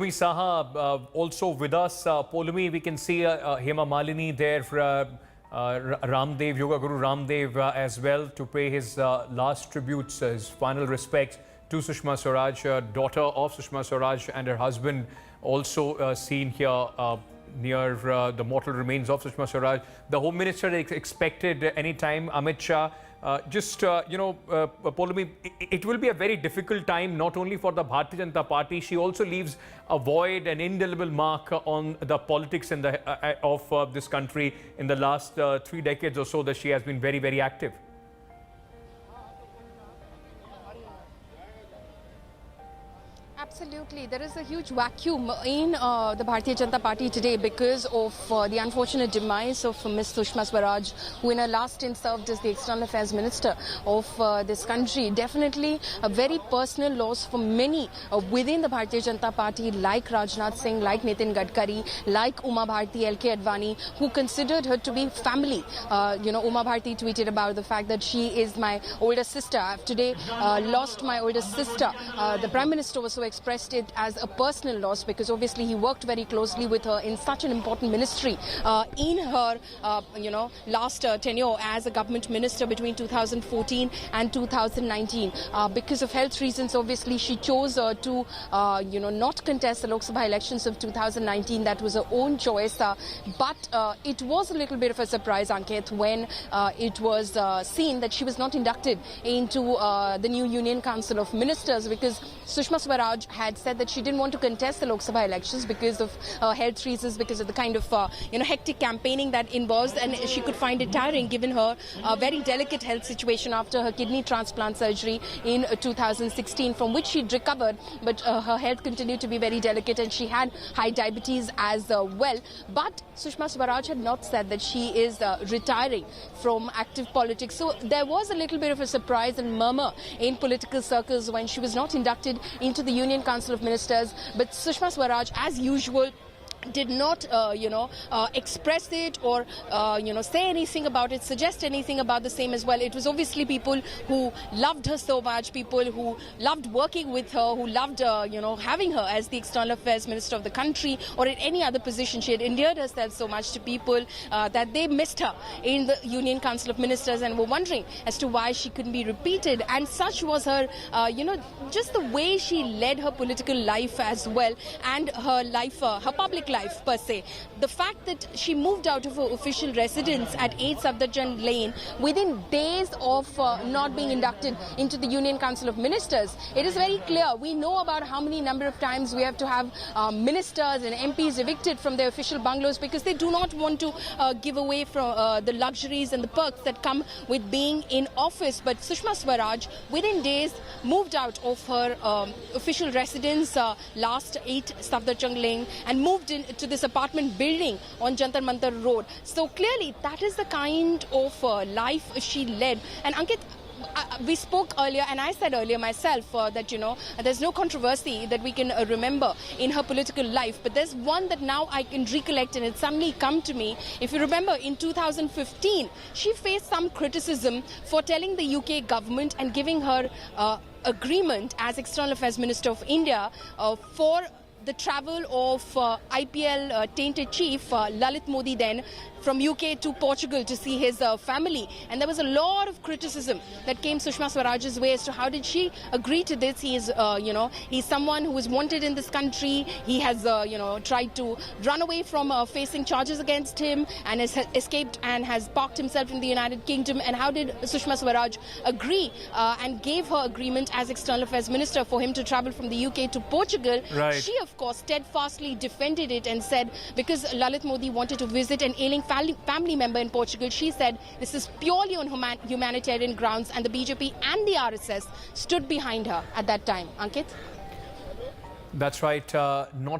Saha also with us. Polumi, we can see Hema Malini there, Ramdev, Yoga Guru Ramdev as well to pay his last tributes, his final respects to Sushma Swaraj, daughter of Sushma Swaraj, and her husband also seen here near the mortal remains of Sushma Swaraj. The Home Minister expected any time, Amit Shah. Polumi, it will be a very difficult time not only for the Bharatiya Janata Party. She also leaves a void, an indelible mark on the politics in of this country. In the last 3 decades or so that she has been very, very active. Absolutely. There is a huge vacuum in the Bharatiya Janata Party today because of the unfortunate demise of Ms. Sushma Swaraj, who in her last stint served as the External Affairs Minister of this country. Definitely a very personal loss for many within the Bharatiya Janata Party, like Rajnath Singh, like Nitin Gadkari, like Uma Bharti, LK Advani, who considered her to be family. Uma Bharti tweeted about the fact that she is my older sister. I've today lost my older sister. The Prime Minister also expressed it as a personal loss because obviously he worked very closely with her in such an important ministry in her last tenure as a government minister between 2014 and 2019. Because of health reasons, obviously she chose to not contest the Lok Sabha elections of 2019. That was her own choice, but it was a little bit of a surprise, Ankit, when it was seen that she was not inducted into the new Union Council of Ministers, because Sushma Swaraj had said that she didn't want to contest the Lok Sabha elections because of health reasons, because of the kind of hectic campaigning that involves, and she could find it tiring given her very delicate health situation after her kidney transplant surgery in 2016, from which she'd recovered, but her health continued to be very delicate and she had high diabetes as well. But Sushma Swaraj had not said that she is retiring from active politics. So there was a little bit of a surprise and murmur in political circles when she was not inducted into the Union Council of Ministers. But Sushma Swaraj, as usual, did not, express it or, say anything about it, suggest anything about the same as well. It was obviously people who loved her so much, people who loved working with her, who loved, having her as the External Affairs Minister of the country or in any other position. She had endeared herself so much to people that they missed her in the Union Council of Ministers and were wondering as to why she couldn't be repeated. And such was her, just the way she led her political life as well, and her life, her public life per se. The fact that she moved out of her official residence at 8 Safdarjung Lane within days of not being inducted into the Union Council of Ministers, it is very clear. We know about how many number of times we have to have ministers and MPs evicted from their official bungalows because they do not want to give away from the luxuries and the perks that come with being in office. But Sushma Swaraj within days moved out of her official residence last 8 Safdarjung Lane and moved into this apartment building on Jantar Mantar Road. So clearly that is the kind of life she led. And Ankit, we spoke earlier and I said earlier myself that, there's no controversy that we can remember in her political life. But there's one that now I can recollect and it suddenly come to me. If you remember, in 2015, she faced some criticism for telling the UK government and giving her agreement as External Affairs Minister of India for the travel of IPL tainted chief Lalit Modi then from UK to Portugal to see his family. And there was a lot of criticism that came Sushma Swaraj's way as to how did she agree to this. He is, he's someone who is wanted in this country. He has, tried to run away from facing charges against him and has escaped and has parked himself in the United Kingdom. And how did Sushma Swaraj agree and gave her agreement as External Affairs Minister for him to travel from the UK to Portugal? Right. She, of course, steadfastly defended it and said because Lalit Modi wanted to visit an ailing family member in Portugal, she said this is purely on humanitarian grounds, and the BJP and the RSS stood behind her at that time. Ankit? That's right. Not